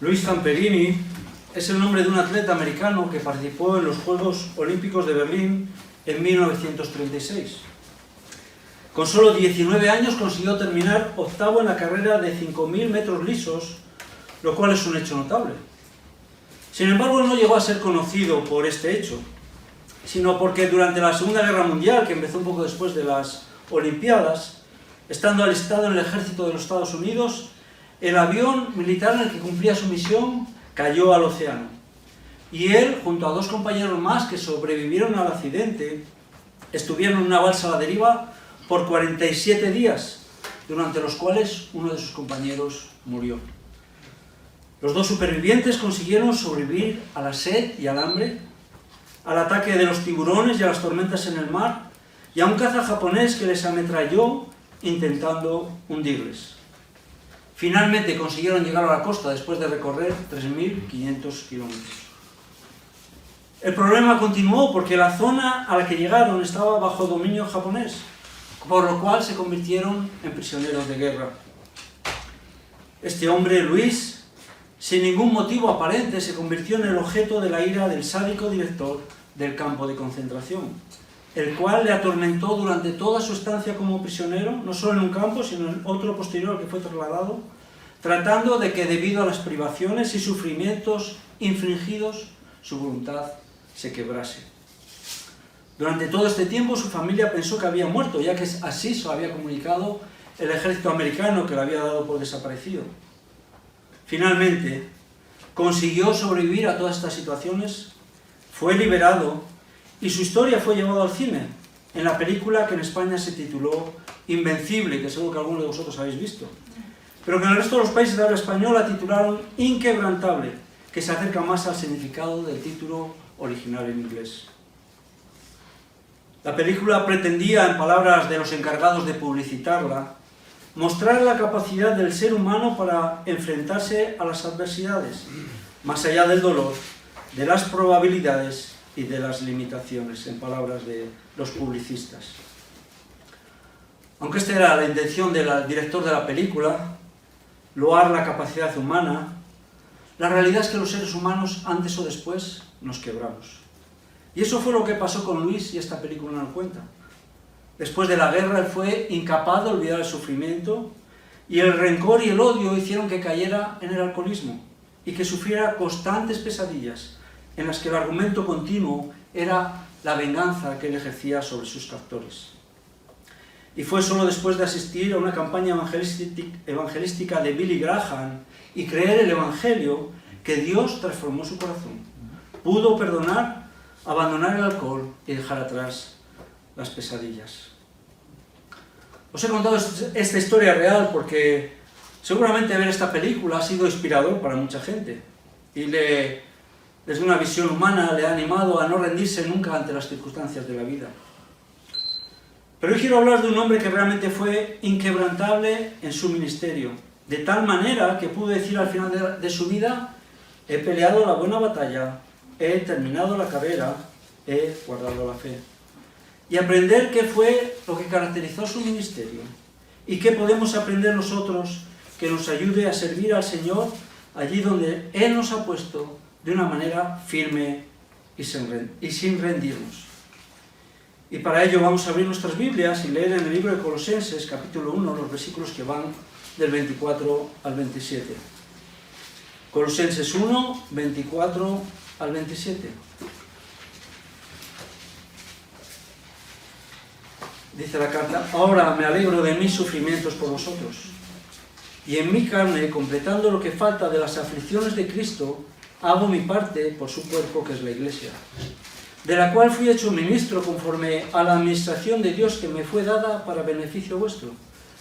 Luis Zamperini es el nombre de un atleta americano que participó en los Juegos Olímpicos de Berlín en 1936. Con solo 19 años consiguió terminar octavo en la carrera de 5.000 metros lisos, lo cual es un hecho notable. Sin embargo, no llegó a ser conocido por este hecho, sino porque durante la Segunda Guerra Mundial, que empezó un poco después de las Olimpiadas, estando alistado en el ejército de los Estados Unidos, el avión militar en el que cumplía su misión cayó al océano. Y él, junto a dos compañeros más que sobrevivieron al accidente, estuvieron en una balsa a la deriva por 47 días, durante los cuales uno de sus compañeros murió. Los dos supervivientes consiguieron sobrevivir a la sed y al hambre, al ataque de los tiburones y a las tormentas en el mar, y a un caza japonés que les ametralló intentando hundirles. Finalmente consiguieron llegar a la costa después de recorrer 3.500 kilómetros. El problema continuó porque la zona a la que llegaron estaba bajo dominio japonés, por lo cual se convirtieron en prisioneros de guerra. Este hombre, Luis, sin ningún motivo aparente, se convirtió en el objeto de la ira del sádico director del campo de concentración, el cual le atormentó durante toda su estancia como prisionero, no solo en un campo, sino en otro posterior al que fue trasladado, tratando de que debido a las privaciones y sufrimientos infringidos, su voluntad se quebrase. Durante todo este tiempo su familia pensó que había muerto, ya que así se lo había comunicado el ejército americano, que lo había dado por desaparecido. Finalmente, consiguió sobrevivir a todas estas situaciones, fue liberado y su historia fue llevada al cine, en la película que en España se tituló Invencible, que seguro que alguno de vosotros habéis visto, pero que en el resto de los países de habla española la titularon Inquebrantable, que se acerca más al significado del título original en inglés. La película pretendía, en palabras de los encargados de publicitarla, mostrar la capacidad del ser humano para enfrentarse a las adversidades, más allá del dolor, de las probabilidades y de las limitaciones, en palabras de los publicistas. Aunque esta era la intención del director de la película, loar la capacidad humana, la realidad es que los seres humanos, antes o después, nos quebramos. Y eso fue lo que pasó con Luis, y esta película nos cuenta. Después de la guerra, él fue incapaz de olvidar el sufrimiento, y el rencor y el odio hicieron que cayera en el alcoholismo y que sufriera constantes pesadillas, en las que el argumento continuo era la venganza que él ejercía sobre sus captores. Y fue solo después de asistir a una campaña evangelística de Billy Graham y creer el Evangelio que Dios transformó su corazón. Pudo perdonar, abandonar el alcohol y dejar atrás las pesadillas. Os he contado esta historia real porque seguramente ver esta película ha sido inspirador para mucha gente y desde una visión humana le ha animado a no rendirse nunca ante las circunstancias de la vida. Pero hoy quiero hablar de un hombre que realmente fue inquebrantable en su ministerio, de tal manera que pudo decir al final de su vida: he peleado la buena batalla, he terminado la carrera, he guardado la fe. Y aprender qué fue lo que caracterizó su ministerio y qué podemos aprender nosotros que nos ayude a servir al Señor allí donde Él nos ha puesto de una manera firme y sin rendirnos. Y para ello vamos a abrir nuestras Biblias y leer en el libro de Colosenses, capítulo 1, los versículos que van del 24 al 27. Colosenses 1, 24 al 27. Dice la carta: ahora me alegro de mis sufrimientos por vosotros, y en mi carne, completando lo que falta de las aflicciones de Cristo, hago mi parte por su cuerpo, que es la Iglesia, de la cual fui hecho ministro conforme a la administración de Dios que me fue dada para beneficio vuestro,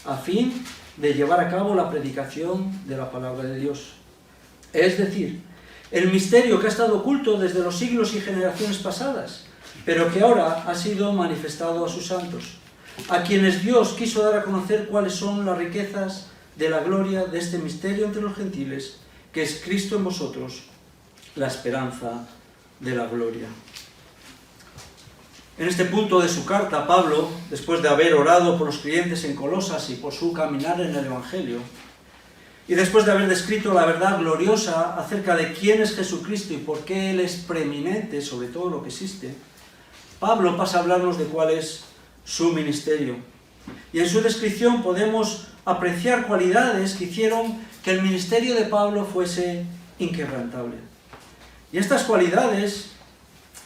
a fin de llevar a cabo la predicación de la palabra de Dios. Es decir, el misterio que ha estado oculto desde los siglos y generaciones pasadas, pero que ahora ha sido manifestado a sus santos, a quienes Dios quiso dar a conocer cuáles son las riquezas de la gloria de este misterio entre los gentiles, que es Cristo en vosotros, la esperanza de la gloria. En este punto de su carta, Pablo, después de haber orado por los creyentes en Colosas y por su caminar en el Evangelio, Y después de haber descrito la verdad gloriosa acerca de quién es Jesucristo y por qué Él es preeminente sobre todo lo que existe, Pablo pasa a hablarnos de cuál es su ministerio. Y en su descripción podemos apreciar cualidades que hicieron que el ministerio de Pablo fuese inquebrantable. Y estas cualidades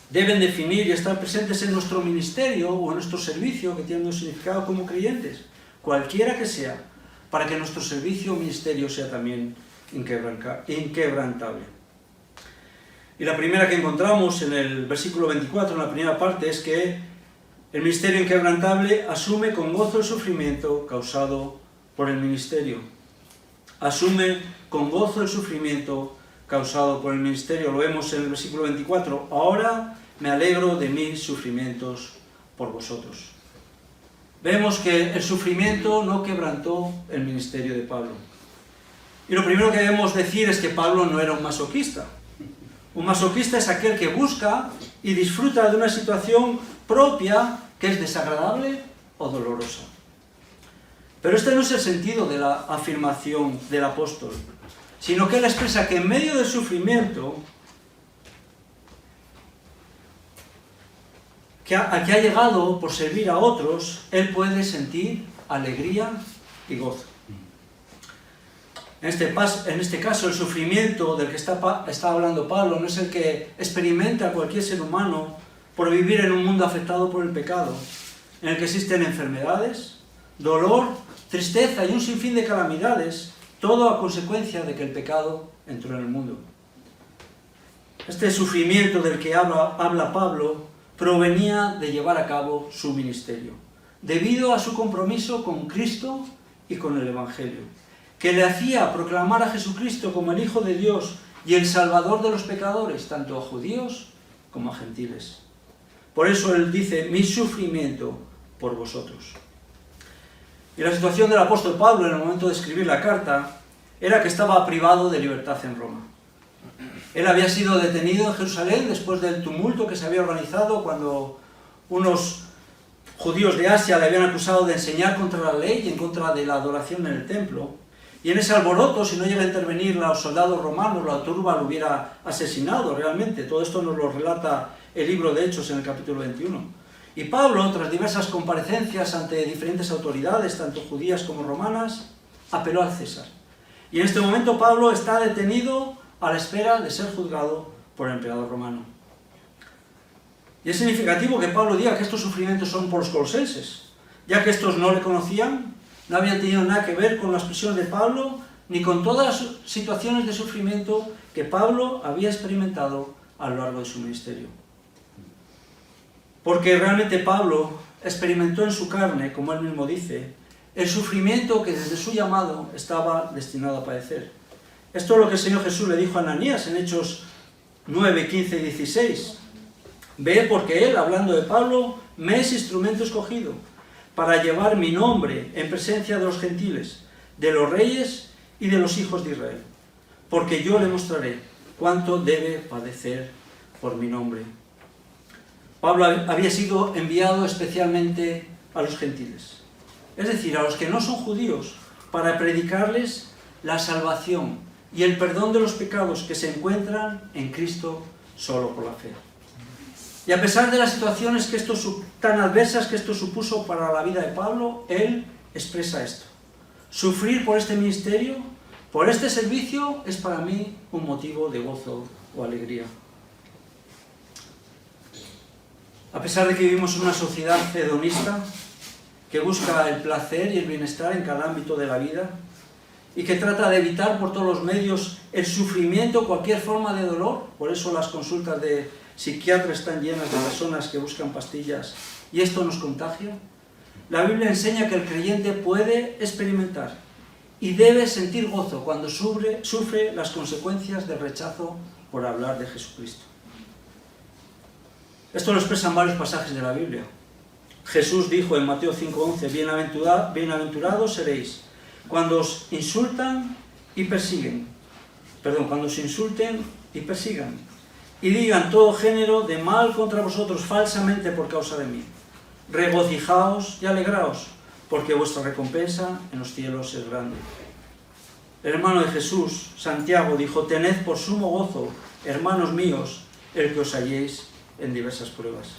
deben definir y estar presentes en nuestro ministerio o en nuestro servicio, que tiene un significado como creyentes, cualquiera que sea, para que nuestro servicio o ministerio sea también inquebrantable. Y la primera que encontramos en el versículo 24, en la primera parte, es que el ministerio inquebrantable asume con gozo el sufrimiento causado por el ministerio. Asume con gozo el sufrimiento causado por el ministerio. Lo vemos en el versículo 24. Ahora me alegro de mis sufrimientos por vosotros. Vemos que el sufrimiento no quebrantó el ministerio de Pablo. Y lo primero que debemos decir es que Pablo no era un masoquista. Un masoquista es aquel que busca y disfruta de una situación propia que es desagradable o dolorosa. Pero este no es el sentido de la afirmación del apóstol, sino que él expresa que en medio del sufrimiento al que ha llegado por servir a otros, él puede sentir alegría y gozo. En este caso, el sufrimiento del que está hablando Pablo no es el que experimenta cualquier ser humano por vivir en un mundo afectado por el pecado, en el que existen enfermedades, dolor, tristeza y un sinfín de calamidades, todo a consecuencia de que el pecado entró en el mundo. Este sufrimiento del que habla Pablo provenía de llevar a cabo su ministerio, debido a su compromiso con Cristo y con el Evangelio, que le hacía proclamar a Jesucristo como el Hijo de Dios y el Salvador de los pecadores, tanto a judíos como a gentiles. Por eso él dice, mi sufrimiento por vosotros. Y la situación del apóstol Pablo en el momento de escribir la carta era que estaba privado de libertad en Roma. Él había sido detenido en Jerusalén después del tumulto que se había organizado cuando unos judíos de Asia le habían acusado de enseñar contra la ley y en contra de la adoración en el templo. Y en ese alboroto, si no llega a intervenir los soldados romanos, la turba lo hubiera asesinado realmente. Todo esto nos lo relata el libro de Hechos en el capítulo 21. Y Pablo, tras diversas comparecencias ante diferentes autoridades, tanto judías como romanas, apeló al César. Y en este momento Pablo está detenido a la espera de ser juzgado por el emperador romano. Y es significativo que Pablo diga que estos sufrimientos son por los colosenses, ya que estos no le conocían, no habían tenido nada que ver con las prisiones de Pablo, ni con todas las situaciones de sufrimiento que Pablo había experimentado a lo largo de su ministerio. Porque realmente Pablo experimentó en su carne, como él mismo dice, el sufrimiento que desde su llamado estaba destinado a padecer. Esto es lo que el Señor Jesús le dijo a Ananías en Hechos 9, 15 y 16. Ve porque él, hablando de Pablo, me es instrumento escogido para llevar mi nombre en presencia de los gentiles, de los reyes y de los hijos de Israel. Porque yo le mostraré cuánto debe padecer por mi nombre. Pablo había sido enviado especialmente a los gentiles, es decir, a los que no son judíos, para predicarles la salvación y el perdón de los pecados que se encuentran en Cristo solo por la fe. Y a pesar de las situaciones tan adversas que esto supuso para la vida de Pablo, él expresa esto. Sufrir por este ministerio, por este servicio, es para mí un motivo de gozo o alegría. A pesar de que vivimos en una sociedad hedonista, que busca el placer y el bienestar en cada ámbito de la vida, y que trata de evitar por todos los medios el sufrimiento, cualquier forma de dolor, por eso las consultas de psiquiatras están llenas de personas que buscan pastillas, y esto nos contagia. La Biblia enseña que el creyente puede experimentar y debe sentir gozo cuando sufre las consecuencias del rechazo por hablar de Jesucristo. Esto lo expresan varios pasajes de la Biblia. Jesús dijo en Mateo 5:11, bienaventurados seréis cuando os insulten y persigan, y digan todo género de mal contra vosotros falsamente por causa de mí. Regocijaos y alegraos, porque vuestra recompensa en los cielos es grande. El hermano de Jesús, Santiago, dijo: tened por sumo gozo, hermanos míos, el que os halléis en diversas pruebas.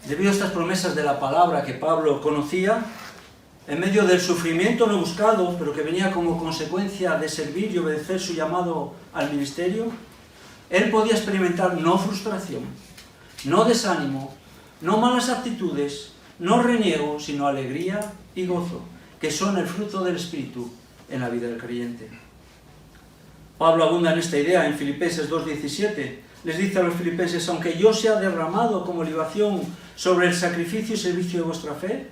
Debido a estas promesas de la palabra que Pablo conocía, en medio del sufrimiento no buscado, pero que venía como consecuencia de servir y obedecer su llamado al ministerio, él podía experimentar no frustración, no desánimo, no malas actitudes, no reniego, sino alegría y gozo, que son el fruto del Espíritu en la vida del creyente. Pablo abunda en esta idea en Filipenses 2:17. Les dice a los filipenses: aunque yo sea derramado como libación sobre el sacrificio y servicio de vuestra fe,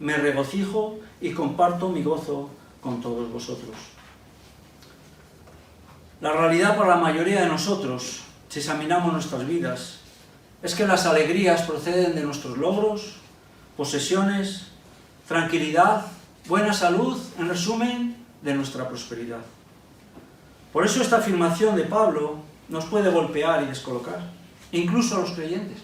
me regocijo y comparto mi gozo con todos vosotros. La realidad para la mayoría de nosotros, si examinamos nuestras vidas, es que las alegrías proceden de nuestros logros, posesiones, tranquilidad, buena salud, en resumen, de nuestra prosperidad. Por eso esta afirmación de Pablo nos puede golpear y descolocar, incluso a los creyentes,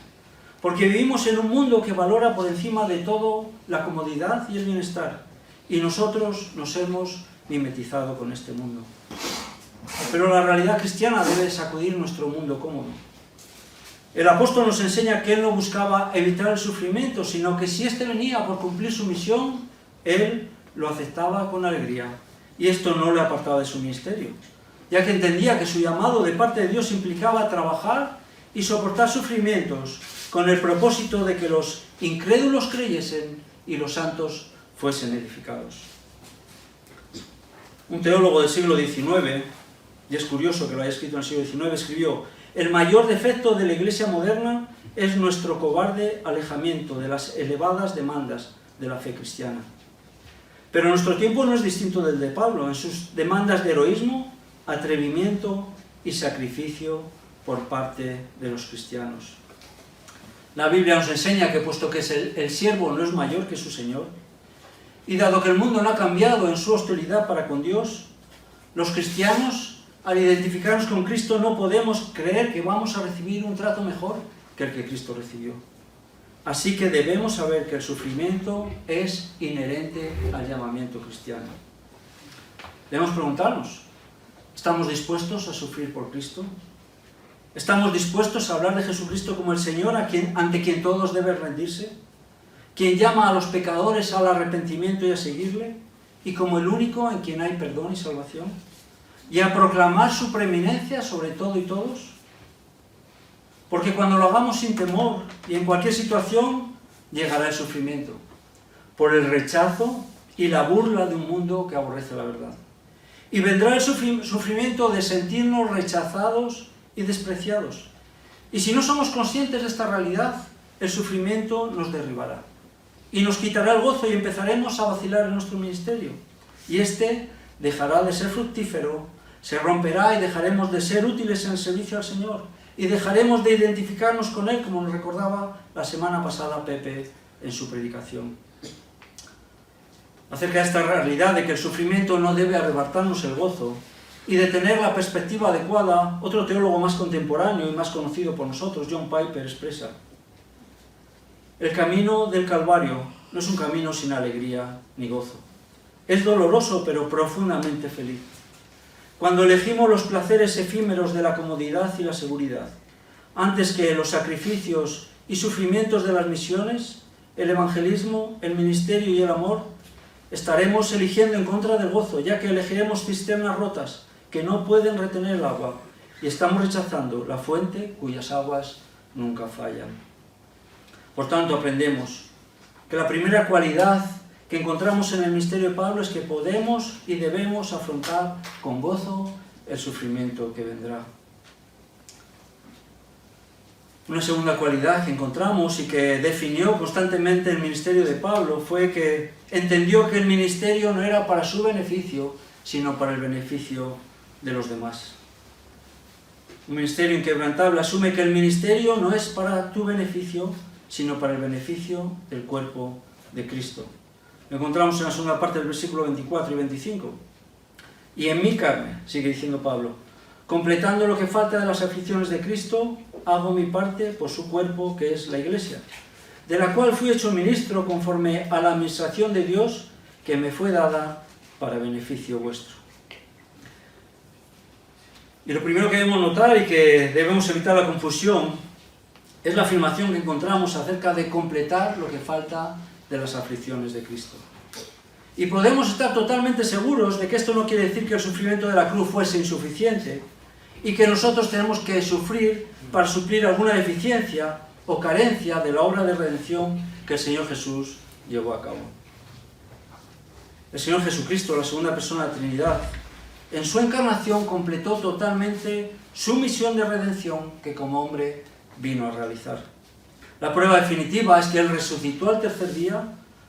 porque vivimos en un mundo que valora por encima de todo la comodidad y el bienestar, y nosotros nos hemos mimetizado con este mundo. Pero la realidad cristiana debe sacudir nuestro mundo cómodo. El apóstol nos enseña que él no buscaba evitar el sufrimiento, sino que si éste venía por cumplir su misión, él lo aceptaba con alegría, y esto no le apartaba de su ministerio, ya que entendía que su llamado de parte de Dios implicaba trabajar y soportar sufrimientos con el propósito de que los incrédulos creyesen y los santos fuesen edificados. Un teólogo del siglo XIX, y es curioso que lo haya escrito en el siglo XIX, escribió: el mayor defecto de la Iglesia moderna es nuestro cobarde alejamiento de las elevadas demandas de la fe cristiana. Pero nuestro tiempo no es distinto del de Pablo en sus demandas de heroísmo, atrevimiento y sacrificio por parte de los cristianos. La Biblia nos enseña que puesto que el siervo no es mayor que su Señor, y dado que el mundo no ha cambiado en su hostilidad para con Dios, los cristianos, al identificarnos con Cristo, no podemos creer que vamos a recibir un trato mejor que el que Cristo recibió. Así que debemos saber que el sufrimiento es inherente al llamamiento cristiano. Debemos preguntarnos: ¿estamos dispuestos a sufrir por Cristo? ¿Estamos dispuestos a hablar de Jesucristo como el Señor ante quien todos deben rendirse? ¿Quien llama a los pecadores al arrepentimiento y a seguirle? ¿Y como el único en quien hay perdón y salvación? ¿Y a proclamar su preeminencia sobre todo y todos? Porque cuando lo hagamos sin temor y en cualquier situación, llegará el sufrimiento, por el rechazo y la burla de un mundo que aborrece la verdad. Y vendrá el sufrimiento de sentirnos rechazados y despreciados. Y si no somos conscientes de esta realidad, el sufrimiento nos derribará. Y nos quitará el gozo y empezaremos a vacilar en nuestro ministerio. Y este dejará de ser fructífero, se romperá y dejaremos de ser útiles en el servicio al Señor. Y dejaremos de identificarnos con Él, como nos recordaba la semana pasada Pepe en su predicación. Acerca de esta realidad de que el sufrimiento no debe arrebatarnos el gozo y de tener la perspectiva adecuada, otro teólogo más contemporáneo y más conocido por nosotros, John Piper, expresa: el camino del Calvario no es un camino sin alegría ni gozo. Es doloroso, pero profundamente feliz. Cuando elegimos los placeres efímeros de la comodidad y la seguridad, antes que los sacrificios y sufrimientos de las misiones, el evangelismo, el ministerio y el amor, estaremos eligiendo en contra del gozo, ya que elegiremos cisternas rotas que no pueden retener el agua, y estamos rechazando la fuente cuyas aguas nunca fallan. Por tanto, aprendemos que la primera cualidad que encontramos en el ministerio de Pablo es que podemos y debemos afrontar con gozo el sufrimiento que vendrá. Una segunda cualidad que encontramos y que definió constantemente el ministerio de Pablo fue que entendió que el ministerio no era para su beneficio, sino para el beneficio de los demás. Un ministerio inquebrantable asume que el ministerio no es para tu beneficio, sino para el beneficio del cuerpo de Cristo. Lo encontramos en la segunda parte del versículo 24 y 25. Y en mi carne, sigue diciendo Pablo, completando lo que falta de las aflicciones de Cristo, hago mi parte por su cuerpo, que es la Iglesia, de la cual fui hecho ministro conforme a la administración de Dios que me fue dada para beneficio vuestro. Y lo primero que debemos notar y que debemos evitar la confusión es la afirmación que encontramos acerca de completar lo que falta de las aflicciones de Cristo. Y podemos estar totalmente seguros de que esto no quiere decir que el sufrimiento de la cruz fuese insuficiente y que nosotros tenemos que sufrir para suplir alguna deficiencia o carencia de la obra de redención que el Señor Jesús llevó a cabo. El Señor Jesucristo, la segunda persona de la Trinidad, en su encarnación completó totalmente su misión de redención que como hombre vino a realizar. La prueba definitiva es que Él resucitó al tercer día,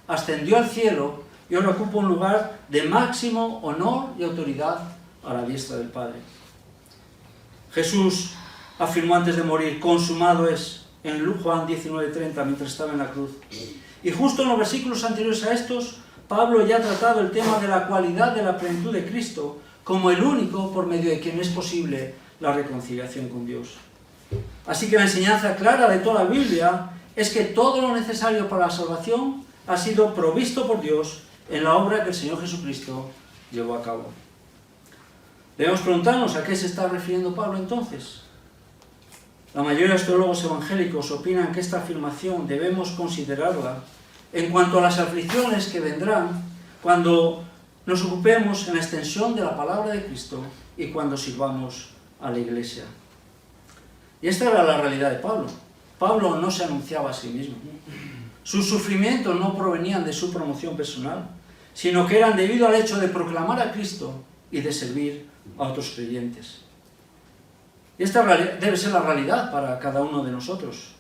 ascendió al cielo y ahora ocupa un lugar de máximo honor y autoridad a la diestra del Padre. Jesús afirmó antes de morir: consumado es, en Juan 19:30, mientras estaba en la cruz. Y justo en los versículos anteriores a estos, Pablo ya ha tratado el tema de la cualidad de la plenitud de Cristo como el único por medio de quien es posible la reconciliación con Dios. Así que la enseñanza clara de toda la Biblia es que todo lo necesario para la salvación ha sido provisto por Dios en la obra que el Señor Jesucristo llevó a cabo. Debemos preguntarnos a qué se está refiriendo Pablo entonces. La mayoría de los teólogos evangélicos opinan que esta afirmación debemos considerarla en cuanto a las aflicciones que vendrán cuando nos ocupemos en la extensión de la palabra de Cristo y cuando sirvamos a la Iglesia. Y esta era la realidad de Pablo. Pablo no se anunciaba a sí mismo. Sus sufrimientos no provenían de su promoción personal, sino que eran debido al hecho de proclamar a Cristo y de servir a otros creyentes. Y esta debe ser la realidad para cada uno de nosotros.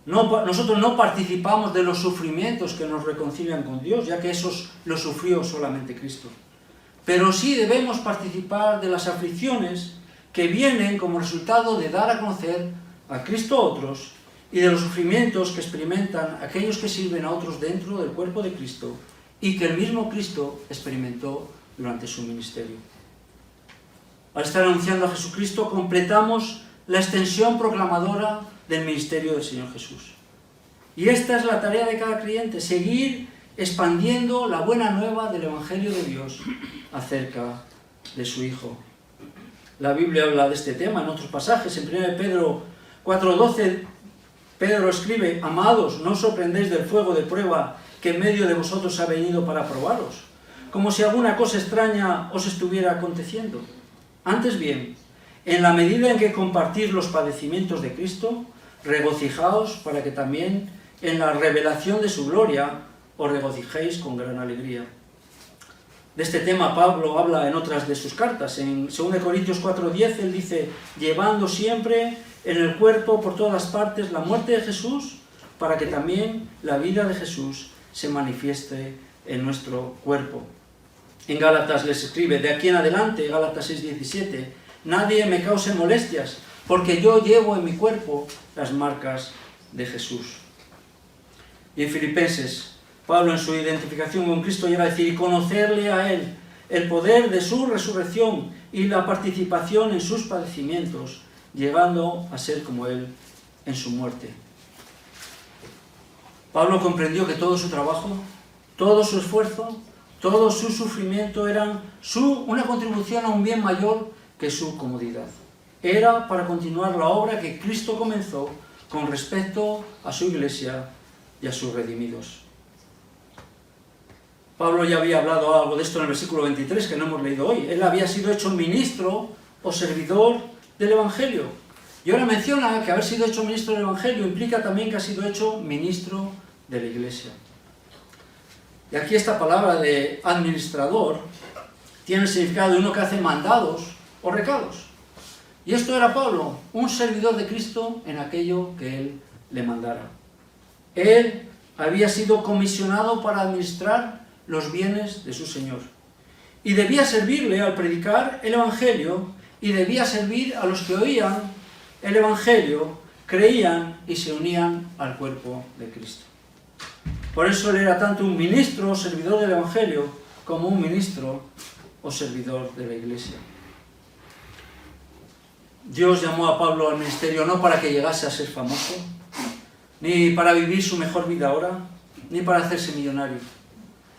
Nosotros no participamos de los sufrimientos que nos reconcilian con Dios, ya que esos los sufrió solamente Cristo. Pero sí debemos participar de las aflicciones que vienen como resultado de dar a conocer a Cristo a otros y de los sufrimientos que experimentan aquellos que sirven a otros dentro del cuerpo de Cristo y que el mismo Cristo experimentó durante su ministerio. Al estar anunciando a Jesucristo, completamos la extensión proclamadora del ministerio del Señor Jesús. Y esta es la tarea de cada creyente: seguir expandiendo la buena nueva del Evangelio de Dios acerca de su Hijo. La Biblia habla de este tema en otros pasajes. En 1 Pedro 4:12, Pedro escribe: amados, no os sorprendéis del fuego de prueba que en medio de vosotros ha venido para probaros, como si alguna cosa extraña os estuviera aconteciendo. Antes bien, en la medida en que compartís los padecimientos de Cristo, regocijaos para que también en la revelación de su gloria os regocijéis con gran alegría. De este tema Pablo habla en otras de sus cartas. En 2 Corintios 4:10 él dice: llevando siempre en el cuerpo por todas partes la muerte de Jesús, para que también la vida de Jesús se manifieste en nuestro cuerpo. En Gálatas les escribe: de aquí en adelante, Gálatas 6:17, nadie me cause molestias, porque yo llevo en mi cuerpo las marcas de Jesús. Y en Filipenses, Pablo en su identificación con Cristo llega a decir: y conocerle a Él, el poder de su resurrección y la participación en sus padecimientos, llegando a ser como Él en su muerte. Pablo comprendió que todo su trabajo, todo su esfuerzo, todo su sufrimiento eran una contribución a un bien mayor que su comodidad. Era para continuar la obra que Cristo comenzó con respecto a su Iglesia y a sus redimidos. Pablo ya había hablado algo de esto en el versículo 23, que no hemos leído hoy. Él había sido hecho ministro o servidor del Evangelio. Y ahora menciona que haber sido hecho ministro del Evangelio implica también que ha sido hecho ministro de la Iglesia. Y aquí esta palabra de administrador tiene el significado de uno que hace mandados o recados. Y esto era Pablo, un servidor de Cristo en aquello que él le mandara. Él había sido comisionado para administrar los bienes de su Señor. Y debía servirle al predicar el Evangelio, y debía servir a los que oían el Evangelio, creían y se unían al cuerpo de Cristo. Por eso él era tanto un ministro o servidor del Evangelio como un ministro o servidor de la Iglesia. Dios llamó a Pablo al ministerio no para que llegase a ser famoso, ni para vivir su mejor vida ahora, ni para hacerse millonario.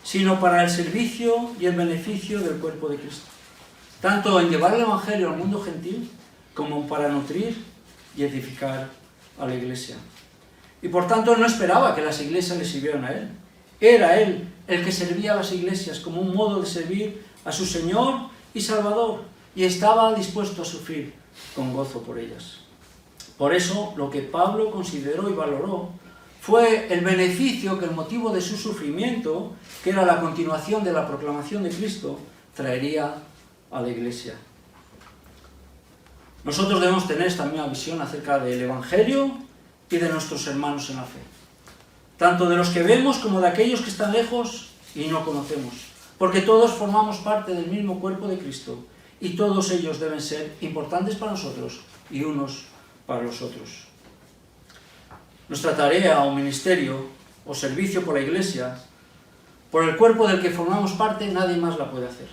sino para el servicio y el beneficio del cuerpo de Cristo, tanto en llevar el Evangelio al mundo gentil como para nutrir y edificar a la Iglesia. Y por tanto no esperaba que las iglesias le sirvieran a él. Era él el que servía a las iglesias como un modo de servir a su Señor y Salvador, y estaba dispuesto a sufrir con gozo por ellas. Por eso, lo que Pablo consideró y valoró fue el beneficio que el motivo de su sufrimiento, que era la continuación de la proclamación de Cristo, traería a la Iglesia. Nosotros debemos tener esta misma visión acerca del Evangelio y de nuestros hermanos en la fe, tanto de los que vemos como de aquellos que están lejos y no conocemos, porque todos formamos parte del mismo cuerpo de Cristo y todos ellos deben ser importantes para nosotros y unos para los otros. Nuestra tarea o ministerio o servicio por la Iglesia, por el cuerpo del que formamos parte, nadie más la puede hacer.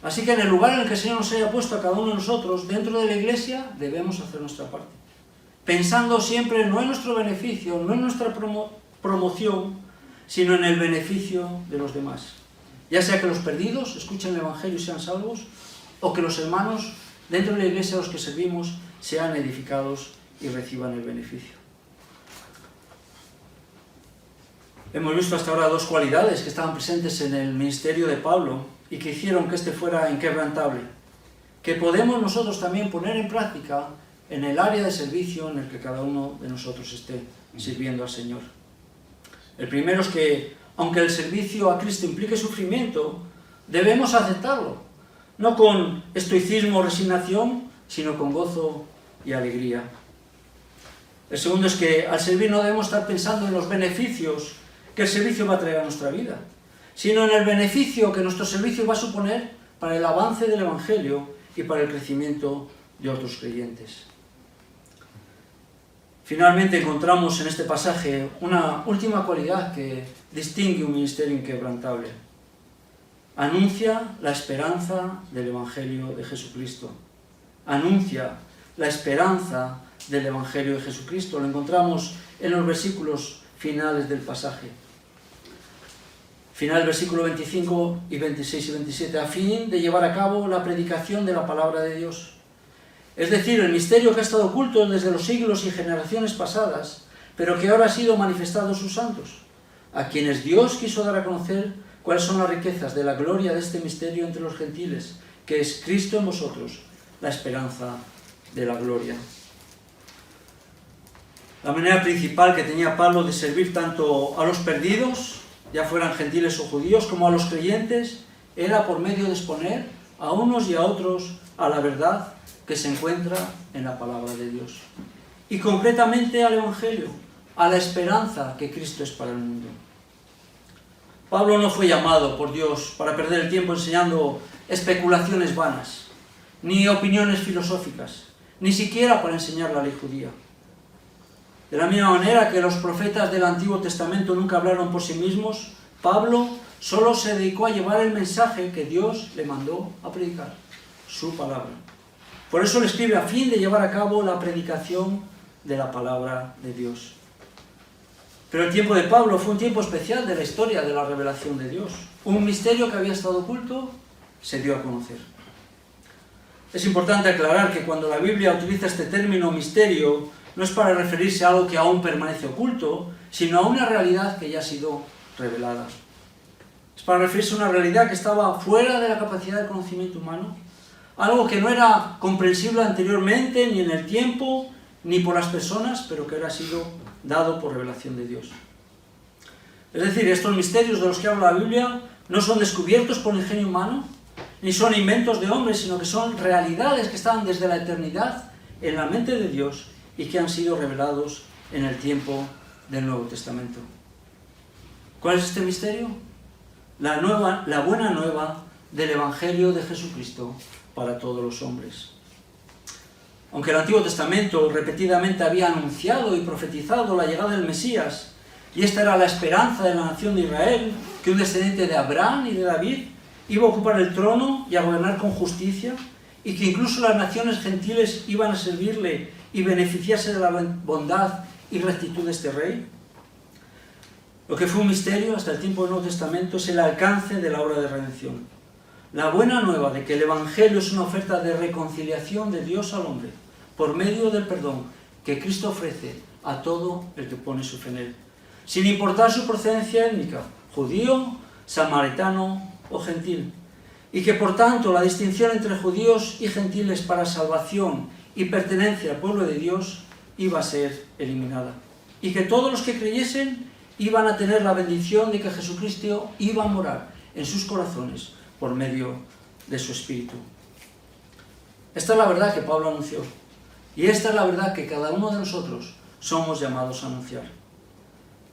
Así que en el lugar en el que el Señor nos haya puesto a cada uno de nosotros, dentro de la Iglesia, debemos hacer nuestra parte, pensando siempre no en nuestro beneficio, no en nuestra promoción, sino en el beneficio de los demás. Ya sea que los perdidos escuchen el Evangelio y sean salvos, o que los hermanos dentro de la Iglesia a los que servimos sean edificados y reciban el beneficio. Hemos visto hasta ahora dos cualidades que estaban presentes en el ministerio de Pablo y que hicieron que este fuera inquebrantable, que podemos nosotros también poner en práctica en el área de servicio en el que cada uno de nosotros esté sirviendo al Señor. El primero es que, aunque el servicio a Cristo implique sufrimiento, debemos aceptarlo, no con estoicismo o resignación, sino con gozo y alegría. El segundo es que al servir no debemos estar pensando en los beneficios que el servicio va a traer a nuestra vida, sino en el beneficio que nuestro servicio va a suponer para el avance del Evangelio y para el crecimiento de otros creyentes. Finalmente encontramos en este pasaje una última cualidad que distingue un ministerio inquebrantable. Anuncia la esperanza del Evangelio de Jesucristo. Anuncia la esperanza del Evangelio de Jesucristo. Lo encontramos en los versículos finales del pasaje. Final versículo 25 y 26 y 27. A fin de llevar a cabo la predicación de la palabra de Dios. Es decir, el misterio que ha estado oculto desde los siglos y generaciones pasadas, pero que ahora ha sido manifestado a sus santos, a quienes Dios quiso dar a conocer cuáles son las riquezas de la gloria de este misterio entre los gentiles, que es Cristo en vosotros, la esperanza de la gloria. La manera principal que tenía Pablo de servir tanto a los perdidos, ya fueran gentiles o judíos, como a los creyentes, era por medio de exponer a unos y a otros a la verdad que se encuentra en la palabra de Dios. Y concretamente al Evangelio, a la esperanza que Cristo es para el mundo. Pablo no fue llamado por Dios para perder el tiempo enseñando especulaciones vanas, ni opiniones filosóficas, ni siquiera para enseñar la ley judía. De la misma manera que los profetas del Antiguo Testamento nunca hablaron por sí mismos, Pablo solo se dedicó a llevar el mensaje que Dios le mandó a predicar, su palabra. Por eso le escribe a fin de llevar a cabo la predicación de la palabra de Dios. Pero el tiempo de Pablo fue un tiempo especial de la historia de la revelación de Dios. Un misterio que había estado oculto se dio a conocer. Es importante aclarar que cuando la Biblia utiliza este término misterio, no es para referirse a algo que aún permanece oculto, sino a una realidad que ya ha sido revelada. Es para referirse a una realidad que estaba fuera de la capacidad de conocimiento humano, algo que no era comprensible anteriormente, ni en el tiempo, ni por las personas, pero que ahora ha sido dado por revelación de Dios. Es decir, estos misterios de los que habla la Biblia no son descubiertos por el ingenio humano, ni son inventos de hombres, sino que son realidades que están desde la eternidad en la mente de Dios y que han sido revelados en el tiempo del Nuevo Testamento. ¿Cuál es este misterio? La buena nueva del Evangelio de Jesucristo para todos los hombres. Aunque el Antiguo Testamento repetidamente había anunciado y profetizado la llegada del Mesías, y esta era la esperanza de la nación de Israel, que un descendiente de Abraham y de David iba a ocupar el trono y a gobernar con justicia, y que incluso las naciones gentiles iban a servirle y beneficiarse de la bondad y rectitud de este rey. Lo que fue un misterio hasta el tiempo del Nuevo Testamento es el alcance de la obra de redención. La buena nueva de que el Evangelio es una oferta de reconciliación de Dios al hombre, por medio del perdón que Cristo ofrece a todo el que pone su fe en él, sin importar su procedencia étnica, judío, samaritano o gentil, y que por tanto la distinción entre judíos y gentiles para salvación y pertenencia al pueblo de Dios iba a ser eliminada, y que todos los que creyesen iban a tener la bendición de que Jesucristo iba a morar en sus corazones por medio de su Espíritu. Esta es la verdad que Pablo anunció, y esta es la verdad que cada uno de nosotros somos llamados a anunciar.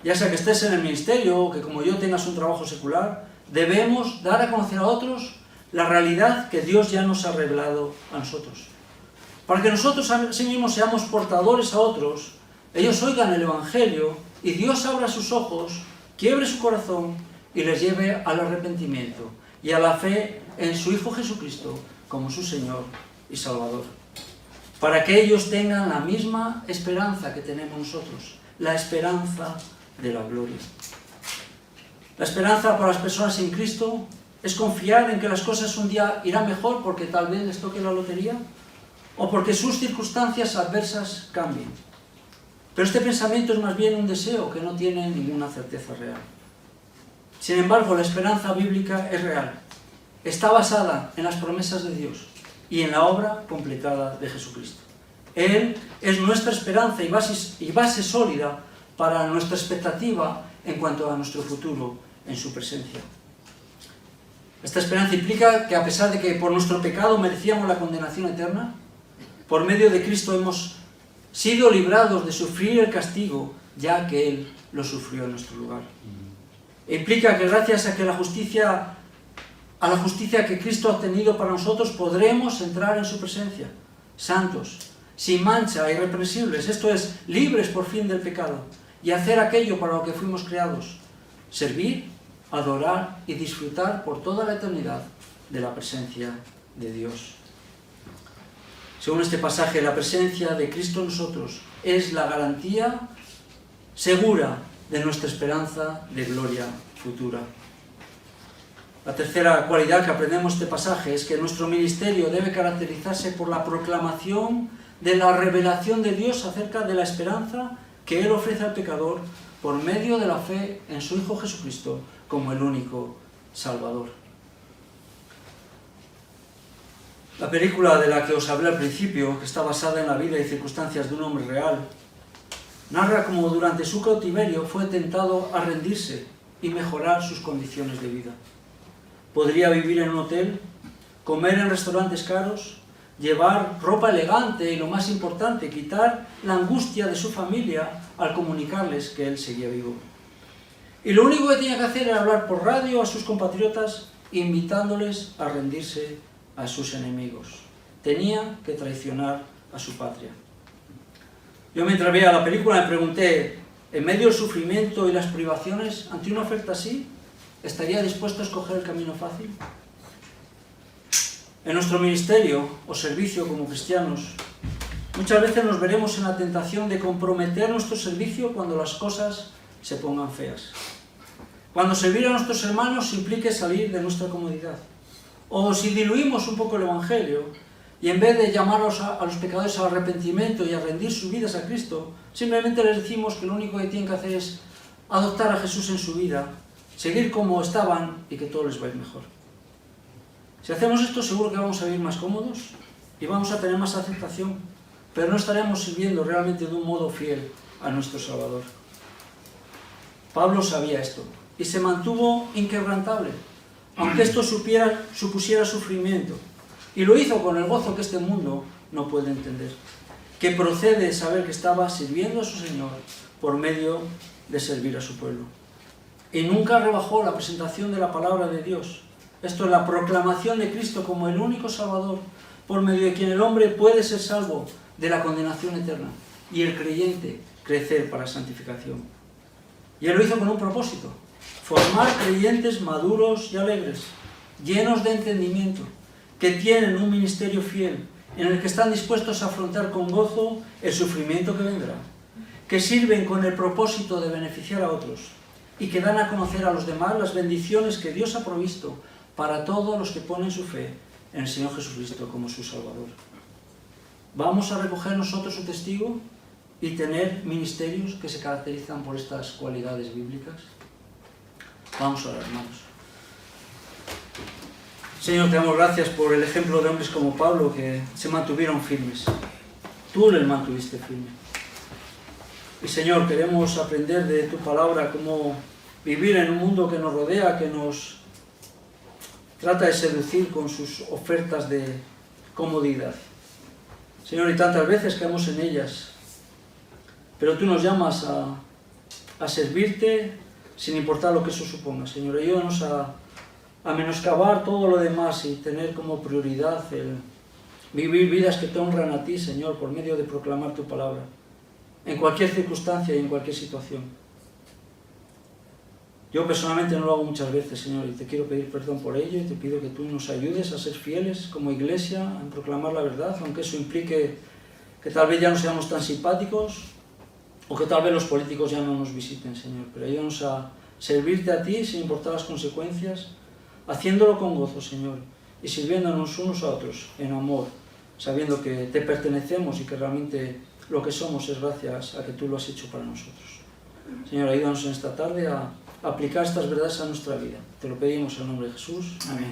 Ya sea que estés en el ministerio o que como yo tengas un trabajo secular, debemos dar a conocer a otros la realidad que Dios ya nos ha revelado a nosotros. Para que nosotros a sí mismos seamos portadores a otros, ellos oigan el Evangelio y Dios abra sus ojos, quiebre su corazón y les lleve al arrepentimiento y a la fe en su Hijo Jesucristo como su Señor y Salvador. Para que ellos tengan la misma esperanza que tenemos nosotros, la esperanza de la gloria. La esperanza para las personas sin Cristo es confiar en que las cosas un día irán mejor porque tal vez les toque la lotería o porque sus circunstancias adversas cambien. Pero este pensamiento es más bien un deseo que no tiene ninguna certeza real. Sin embargo, la esperanza bíblica es real. Está basada en las promesas de Dios y en la obra completada de Jesucristo. Él es nuestra esperanza y base sólida para nuestra expectativa en cuanto a nuestro futuro en su presencia. Esta esperanza implica que a pesar de que por nuestro pecado merecíamos la condenación eterna, por medio de Cristo hemos sido librados de sufrir el castigo, ya que Él lo sufrió en nuestro lugar. Implica que gracias a la justicia que Cristo ha obtenido para nosotros, podremos entrar en su presencia, santos, sin mancha, irreprensibles, esto es, libres por fin del pecado, y hacer aquello para lo que fuimos creados, servir, adorar y disfrutar por toda la eternidad de la presencia de Dios. Según este pasaje, la presencia de Cristo en nosotros es la garantía segura de nuestra esperanza de gloria futura. La tercera cualidad que aprendemos de este pasaje es que nuestro ministerio debe caracterizarse por la proclamación de la revelación de Dios acerca de la esperanza que Él ofrece al pecador por medio de la fe en su Hijo Jesucristo como el único Salvador. La película de la que os hablé al principio, que está basada en la vida y circunstancias de un hombre real, narra cómo durante su cautiverio fue tentado a rendirse y mejorar sus condiciones de vida. Podría vivir en un hotel, comer en restaurantes caros, llevar ropa elegante y, lo más importante, quitar la angustia de su familia al comunicarles que él seguía vivo. Y lo único que tenía que hacer era hablar por radio a sus compatriotas, invitándoles a rendirse a sus enemigos. Tenía que traicionar a su patria. Yo, mientras veía la película, me pregunté, en medio del sufrimiento y las privaciones, ante una oferta así, ¿estaría dispuesto a escoger el camino fácil? En nuestro ministerio o servicio como cristianos, muchas veces nos veremos en la tentación de comprometer nuestro servicio cuando las cosas se pongan feas. Cuando servir a nuestros hermanos implique salir de nuestra comodidad. O si diluimos un poco el Evangelio y en vez de llamarlos a los pecadores al arrepentimiento y a rendir sus vidas a Cristo, simplemente les decimos que lo único que tienen que hacer es adoptar a Jesús en su vida, seguir como estaban y que todo les va a ir mejor. Si hacemos esto, seguro que vamos a vivir más cómodos y vamos a tener más aceptación, pero no estaremos sirviendo realmente de un modo fiel a nuestro Salvador. Pablo sabía esto y se mantuvo inquebrantable, aunque esto supusiera sufrimiento, y lo hizo con el gozo que este mundo no puede entender, que procede de saber que estaba sirviendo a su Señor por medio de servir a su pueblo. Y nunca rebajó la presentación de la palabra de Dios. Esto es la proclamación de Cristo como el único Salvador, por medio de quien el hombre puede ser salvo de la condenación eterna y el creyente crecer para santificación. Y él lo hizo con un propósito: formar creyentes maduros y alegres, llenos de entendimiento, que tienen un ministerio fiel, en el que están dispuestos a afrontar con gozo el sufrimiento que vendrá, que sirven con el propósito de beneficiar a otros, y que dan a conocer a los demás las bendiciones que Dios ha provisto para todos los que ponen su fe en el Señor Jesucristo como su Salvador. ¿Vamos a recoger nosotros su testigo y tener ministerios que se caracterizan por estas cualidades bíblicas? Vamos a orar, hermanos. Señor, te damos gracias por el ejemplo de hombres como Pablo que se mantuvieron firmes. Tú les mantuviste firme. Y Señor, queremos aprender de tu palabra cómo vivir en un mundo que nos rodea, que nos trata de seducir con sus ofertas de comodidad. Señor, y tantas veces caemos en ellas, pero tú nos llamas a servirte sin importar lo que eso suponga. Señor, ayúdanos a menoscabar todo lo demás y tener como prioridad el vivir vidas que te honran a ti, Señor, por medio de proclamar tu palabra, en cualquier circunstancia y en cualquier situación. Yo personalmente no lo hago muchas veces, Señor, y te quiero pedir perdón por ello, y te pido que tú nos ayudes a ser fieles como iglesia, en proclamar la verdad, aunque eso implique que tal vez ya no seamos tan simpáticos, o que tal vez los políticos ya no nos visiten, Señor, pero ayúdanos a servirte a ti sin importar las consecuencias, haciéndolo con gozo, Señor, y sirviéndonos unos a otros en amor, sabiendo que te pertenecemos y que realmente lo que somos es gracias a que tú lo has hecho para nosotros. Señor, ayúdanos en esta tarde a aplicar estas verdades a nuestra vida. Te lo pedimos en el nombre de Jesús. Amén.